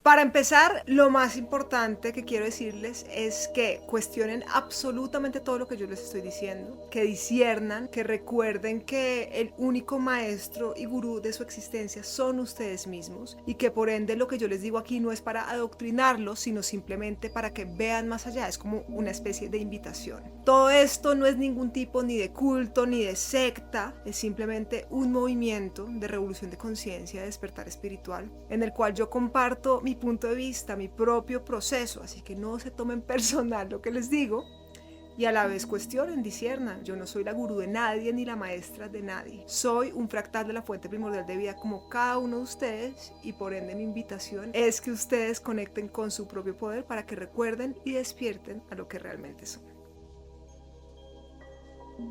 Para empezar, lo más importante que quiero decirles es que cuestionen absolutamente todo lo que yo les estoy diciendo, que disciernan, que recuerden que el único maestro y gurú de su existencia son ustedes mismos y que por ende lo que yo les digo aquí no es para adoctrinarlos, sino simplemente para que vean más allá, es como una especie de invitación. Todo esto no es ningún tipo ni de culto ni de secta, es simplemente un movimiento de revolución de conciencia, de despertar espiritual, en el cual yo comparto mi punto de vista, mi propio proceso, así que no se tomen personal lo que les digo y a la vez cuestionen, disciernan. Yo no soy la gurú de nadie ni la maestra de nadie. Soy un fractal de la fuente primordial de vida como cada uno de ustedes y por ende mi invitación es que ustedes conecten con su propio poder para que recuerden y despierten a lo que realmente son.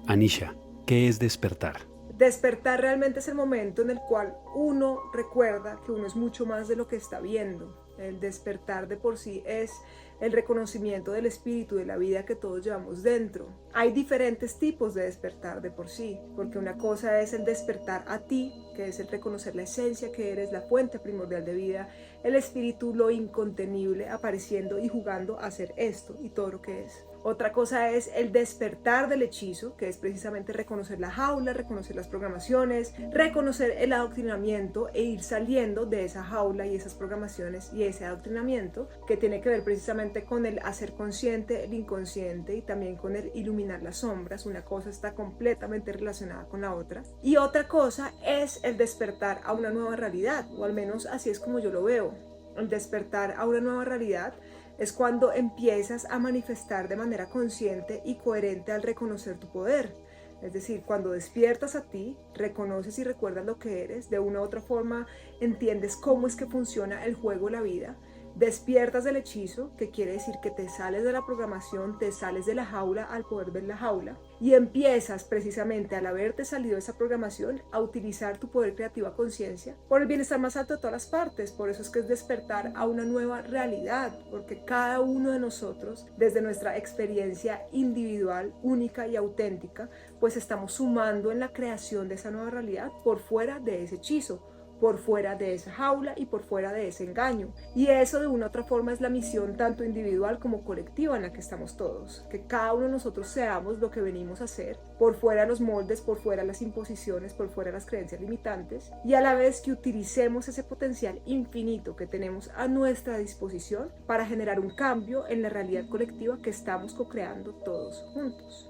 Anisha, ¿qué es despertar? Despertar realmente es el momento en el cual uno recuerda que uno es mucho más de lo que está viendo. El despertar de por sí es el reconocimiento del espíritu, de la vida que todos llevamos dentro. Hay diferentes tipos de despertar de por sí, porque una cosa es el despertar a ti, que es el reconocer la esencia que eres, la fuente primordial de vida, el espíritu, lo incontenible, apareciendo y jugando a hacer esto y todo lo que es. Otra cosa es el despertar del hechizo, que es precisamente reconocer la jaula, reconocer las programaciones, reconocer el adoctrinamiento e ir saliendo de esa jaula y esas programaciones y ese adoctrinamiento, que tiene que ver precisamente con el hacer consciente el inconsciente y también con el iluminar las sombras. Una cosa está completamente relacionada con la otra. Y otra cosa es el despertar a una nueva realidad, o al menos así es como yo lo veo. El despertar a una nueva realidad es cuando empiezas a manifestar de manera consciente y coherente al reconocer tu poder. Es decir, cuando despiertas a ti, reconoces y recuerdas lo que eres, de una u otra forma entiendes cómo es que funciona el juego, la vida, despiertas del hechizo, que quiere decir que te sales de la programación, te sales de la jaula al poder ver la jaula y empiezas precisamente al haberte salido de esa programación a utilizar tu poder creativo a conciencia por el bienestar más alto de todas las partes. Por eso es que es despertar a una nueva realidad, porque cada uno de nosotros, desde nuestra experiencia individual, única y auténtica, pues estamos sumando en la creación de esa nueva realidad por fuera de ese hechizo, por fuera de esa jaula y por fuera de ese engaño. Y eso de una u otra forma es la misión tanto individual como colectiva en la que estamos todos, que cada uno de nosotros seamos lo que venimos a ser, por fuera los moldes, por fuera las imposiciones, por fuera las creencias limitantes, y a la vez que utilicemos ese potencial infinito que tenemos a nuestra disposición para generar un cambio en la realidad colectiva que estamos co-creando todos juntos.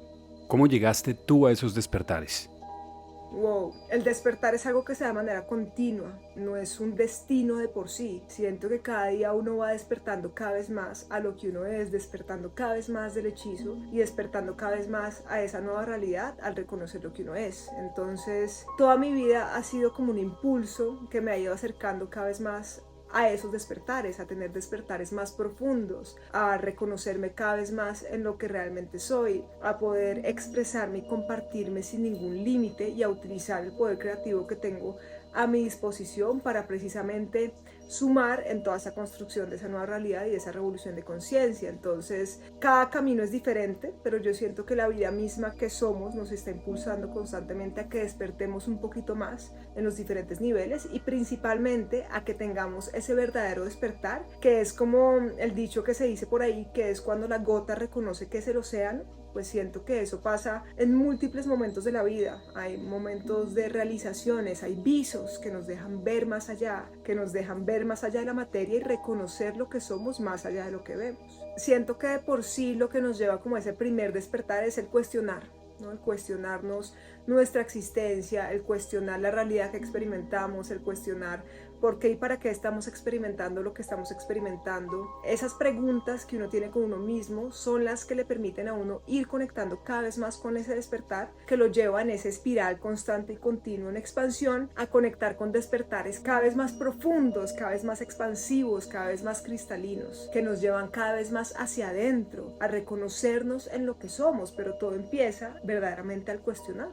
¿Cómo llegaste tú a esos despertares? Wow, el despertar es algo que se da de manera continua, no es un destino de por sí. Siento que cada día uno va despertando cada vez más a lo que uno es, despertando cada vez más del hechizo y despertando cada vez más a esa nueva realidad al reconocer lo que uno es. Entonces, toda mi vida ha sido como un impulso que me ha ido acercando cada vez más a esos despertares, a tener despertares más profundos, a reconocerme cada vez más en lo que realmente soy, a poder expresarme y compartirme sin ningún límite y a utilizar el poder creativo que tengo a mi disposición para precisamente sumar en toda esa construcción de esa nueva realidad y de esa revolución de conciencia. Entonces, cada camino es diferente, pero yo siento que la vida misma que somos nos está impulsando constantemente a que despertemos un poquito más en los diferentes niveles y principalmente a que tengamos ese verdadero despertar, que es como el dicho que se dice por ahí, que es cuando la gota reconoce que es el océano. Pues siento que eso pasa en múltiples momentos de la vida. Hay momentos de realizaciones, hay visos que nos dejan ver más allá, que nos dejan ver más allá de la materia y reconocer lo que somos más allá de lo que vemos. Siento que de por sí lo que nos lleva como a ese primer despertar es el cuestionar, ¿no? El cuestionarnos nuestra existencia, el cuestionar la realidad que experimentamos, el cuestionar por qué y para qué estamos experimentando lo que estamos experimentando. Esas preguntas que uno tiene con uno mismo son las que le permiten a uno ir conectando cada vez más con ese despertar, que lo lleva en esa espiral constante y continua en expansión a conectar con despertares cada vez más profundos, cada vez más expansivos, cada vez más cristalinos, que nos llevan cada vez más hacia adentro, a reconocernos en lo que somos. Pero todo empieza verdaderamente al cuestionar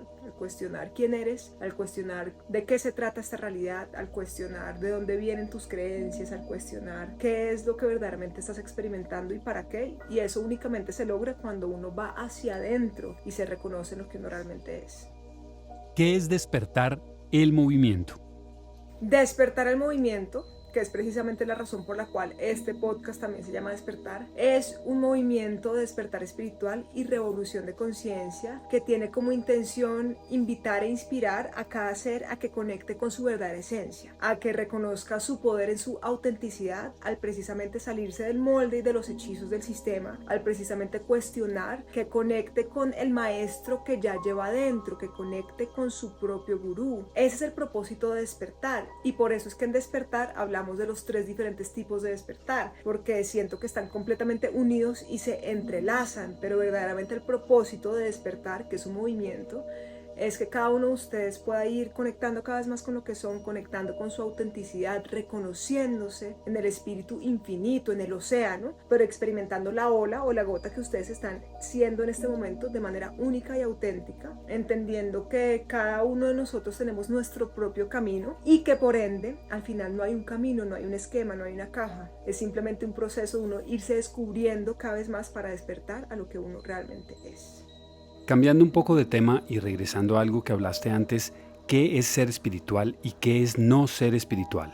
quién eres, al cuestionar de qué se trata esta realidad, al cuestionar de dónde vienen tus creencias, al cuestionar qué es lo que verdaderamente estás experimentando y para qué. Y eso únicamente se logra cuando uno va hacia adentro y se reconoce lo que uno realmente es. ¿Qué es despertar el movimiento? Despertar el movimiento, que es precisamente la razón por la cual este podcast también se llama Despertar, es un movimiento de despertar espiritual y revolución de conciencia que tiene como intención invitar e inspirar a cada ser a que conecte con su verdadera esencia, a que reconozca su poder en su autenticidad al precisamente salirse del molde y de los hechizos del sistema, al precisamente cuestionar, que conecte con el maestro que ya lleva adentro, que conecte con su propio gurú. Ese es el propósito de despertar, y por eso es que en Despertar hablamos de los 3 diferentes tipos de despertar, porque siento que están completamente unidos y se entrelazan, pero verdaderamente el propósito de Despertar, que es un movimiento, es que cada uno de ustedes pueda ir conectando cada vez más con lo que son, conectando con su autenticidad, reconociéndose en el espíritu infinito, en el océano, pero experimentando la ola o la gota que ustedes están siendo en este momento de manera única y auténtica, entendiendo que cada uno de nosotros tenemos nuestro propio camino y que por ende al final no hay un camino, no hay un esquema, no hay una caja, es simplemente un proceso de uno irse descubriendo cada vez más para despertar a lo que uno realmente es. Cambiando un poco de tema y regresando a algo que hablaste antes, ¿qué es ser espiritual y qué es no ser espiritual?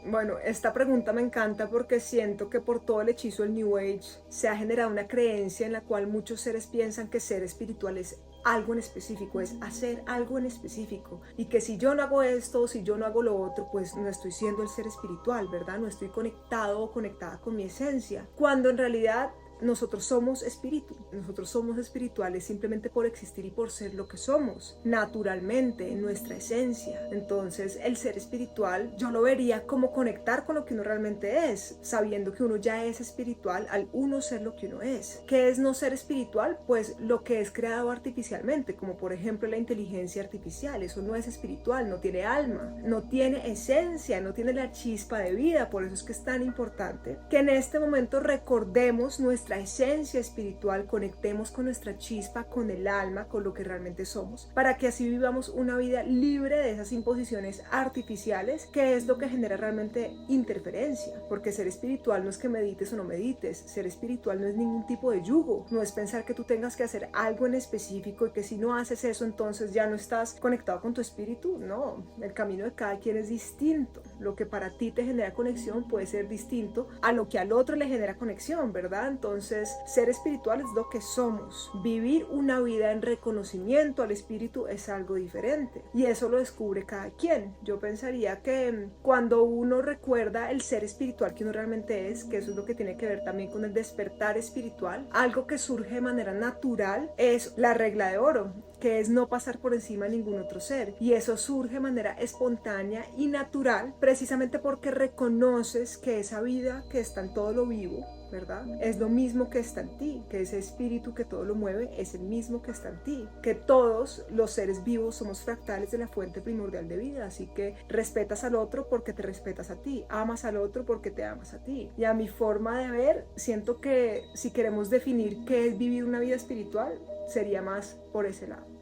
Bueno, esta pregunta me encanta porque siento que por todo el hechizo del New Age se ha generado una creencia en la cual muchos seres piensan que ser espiritual es algo en específico, es hacer algo en específico, y que si yo no hago esto, si yo no hago lo otro, pues no estoy siendo el ser espiritual, ¿verdad? No estoy conectado o conectada con mi esencia, cuando en realidad nosotros somos espíritu, nosotros somos espirituales simplemente por existir y por ser lo que somos, naturalmente, en nuestra esencia. Entonces, el ser espiritual yo lo vería como conectar con lo que uno realmente es, sabiendo que uno ya es espiritual al uno ser lo que uno es. ¿Qué es no ser espiritual? Pues lo que es creado artificialmente, como por ejemplo la inteligencia artificial. Eso no es espiritual, no tiene alma, no tiene esencia, no tiene la chispa de vida. Por eso es que es tan importante que en este momento recordemos nuestra esencia espiritual, conectemos con nuestra chispa, con el alma, con lo que realmente somos, para que así vivamos una vida libre de esas imposiciones artificiales, que es lo que genera realmente interferencia, porque ser espiritual no es que medites o no medites, ser espiritual no es ningún tipo de yugo, no es pensar que tú tengas que hacer algo en específico y que si no haces eso entonces ya no estás conectado con tu espíritu. No, el camino de cada quien es distinto, lo que para ti te genera conexión puede ser distinto a lo que al otro le genera conexión, ¿verdad? Entonces, ser espiritual es lo que somos. Vivir una vida en reconocimiento al espíritu es algo diferente. Y eso lo descubre cada quien. Yo pensaría que cuando uno recuerda el ser espiritual que uno realmente es, que eso es lo que tiene que ver también con el despertar espiritual, algo que surge de manera natural es la regla de oro, que es no pasar por encima de ningún otro ser. Y eso surge de manera espontánea y natural, precisamente porque reconoces que esa vida que está en todo lo vivo, ¿verdad? Es lo mismo que está en ti, que ese espíritu que todo lo mueve es el mismo que está en ti, que todos los seres vivos somos fractales de la fuente primordial de vida, así que respetas al otro porque te respetas a ti, amas al otro porque te amas a ti. Y a mi forma de ver, siento que si queremos definir qué es vivir una vida espiritual, sería más por ese lado.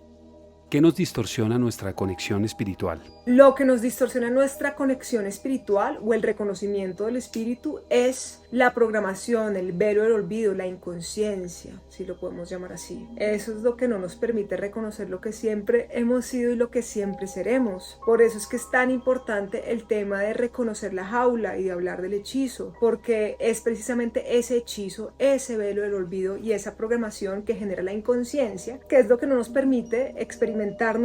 ¿Qué nos distorsiona nuestra conexión espiritual? Lo que nos distorsiona nuestra conexión espiritual o el reconocimiento del espíritu es la programación, el velo del olvido, la inconsciencia, si lo podemos llamar así. Eso es lo que no nos permite reconocer lo que siempre hemos sido y lo que siempre seremos. Por eso es que es tan importante el tema de reconocer la jaula y de hablar del hechizo, porque es precisamente ese hechizo, ese velo del olvido y esa programación que genera la inconsciencia, que es lo que no nos permite experimentarnos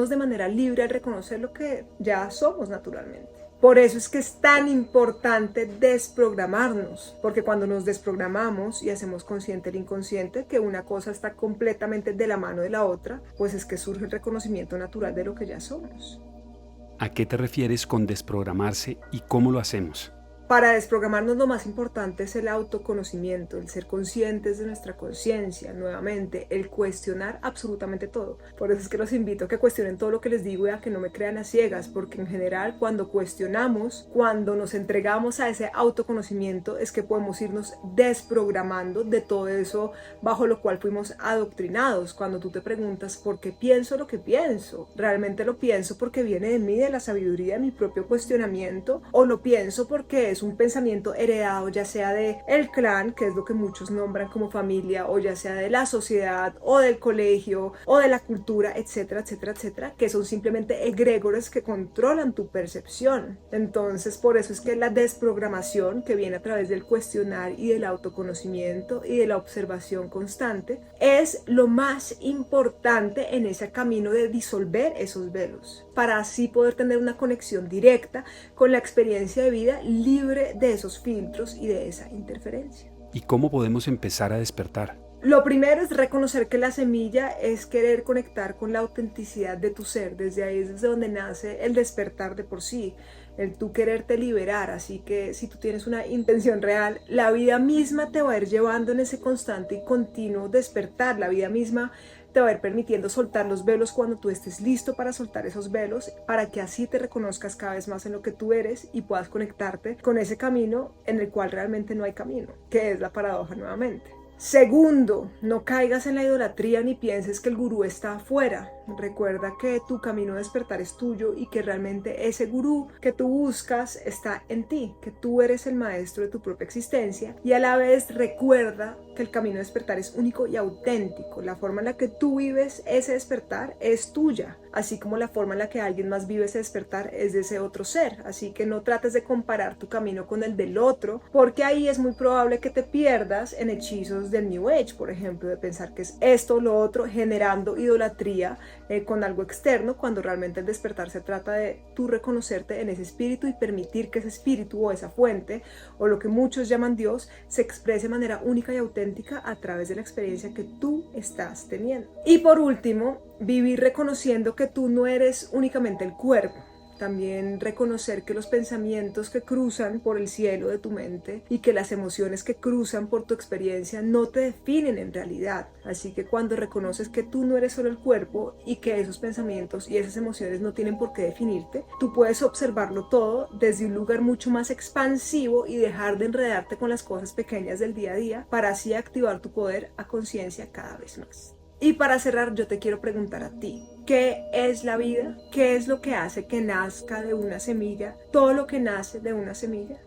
de manera libre al reconocer lo que ya somos naturalmente. Por eso es que es tan importante desprogramarnos, porque cuando nos desprogramamos y hacemos consciente el inconsciente, que una cosa está completamente de la mano de la otra, pues es que surge el reconocimiento natural de lo que ya somos. ¿A qué te refieres con desprogramarse y cómo lo hacemos? Para desprogramarnos lo más importante es el autoconocimiento, el ser conscientes de nuestra conciencia, nuevamente, el cuestionar absolutamente todo. Por eso es que los invito a que cuestionen todo lo que les digo y a que no me crean a ciegas, porque en general cuando cuestionamos, cuando nos entregamos a ese autoconocimiento, es que podemos irnos desprogramando de todo eso bajo lo cual fuimos adoctrinados. Cuando tú te preguntas ¿por qué pienso lo que pienso? ¿Realmente lo pienso porque viene de mí, de la sabiduría de mi propio cuestionamiento? ¿O lo pienso porque es un pensamiento heredado, ya sea de el clan, que es lo que muchos nombran como familia, o ya sea de la sociedad, o del colegio, o de la cultura, etcétera, etcétera, etcétera, que son simplemente egregores que controlan tu percepción. Entonces, por eso es que la desprogramación, que viene a través del cuestionar y del autoconocimiento y de la observación constante, es lo más importante en ese camino de disolver esos velos, para así poder tener una conexión directa con la experiencia de vida libre de esos filtros y de esa interferencia. ¿Y cómo podemos empezar a despertar? Lo primero es reconocer que la semilla es querer conectar con la autenticidad de tu ser. Desde ahí es desde donde nace el despertar de por sí, el tú quererte liberar. Así que si tú tienes una intención real, la vida misma te va a ir llevando en ese constante y continuo despertar. La vida misma te va a ir permitiendo soltar los velos cuando tú estés listo para soltar esos velos, para que así te reconozcas cada vez más en lo que tú eres y puedas conectarte con ese camino en el cual realmente no hay camino, que es la paradoja nuevamente. Segundo, no caigas en la idolatría ni pienses que el gurú está afuera. Recuerda que tu camino de despertar es tuyo y que realmente ese gurú que tú buscas está en ti, que tú eres el maestro de tu propia existencia, y a la vez recuerda que el camino de despertar es único y auténtico. La forma en la que tú vives ese despertar es tuya, así como la forma en la que alguien más vive ese despertar es de ese otro ser. Así que no trates de comparar tu camino con el del otro, porque ahí es muy probable que te pierdas en hechizos del New Age, por ejemplo, de pensar que es esto o lo otro, generando idolatría con algo externo, cuando realmente el despertar se trata de tú reconocerte en ese espíritu y permitir que ese espíritu o esa fuente, o lo que muchos llaman Dios, se exprese de manera única y auténtica a través de la experiencia que tú estás teniendo. Y por último, vivir reconociendo que tú no eres únicamente el cuerpo. También reconocer que los pensamientos que cruzan por el cielo de tu mente y que las emociones que cruzan por tu experiencia no te definen en realidad. Así que cuando reconoces que tú no eres solo el cuerpo y que esos pensamientos y esas emociones no tienen por qué definirte, tú puedes observarlo todo desde un lugar mucho más expansivo y dejar de enredarte con las cosas pequeñas del día a día, para así activar tu poder a conciencia cada vez más. Y para cerrar, yo te quiero preguntar a ti, ¿qué es la vida? ¿Qué es lo que hace que nazca de una semilla todo lo que nace de una semilla?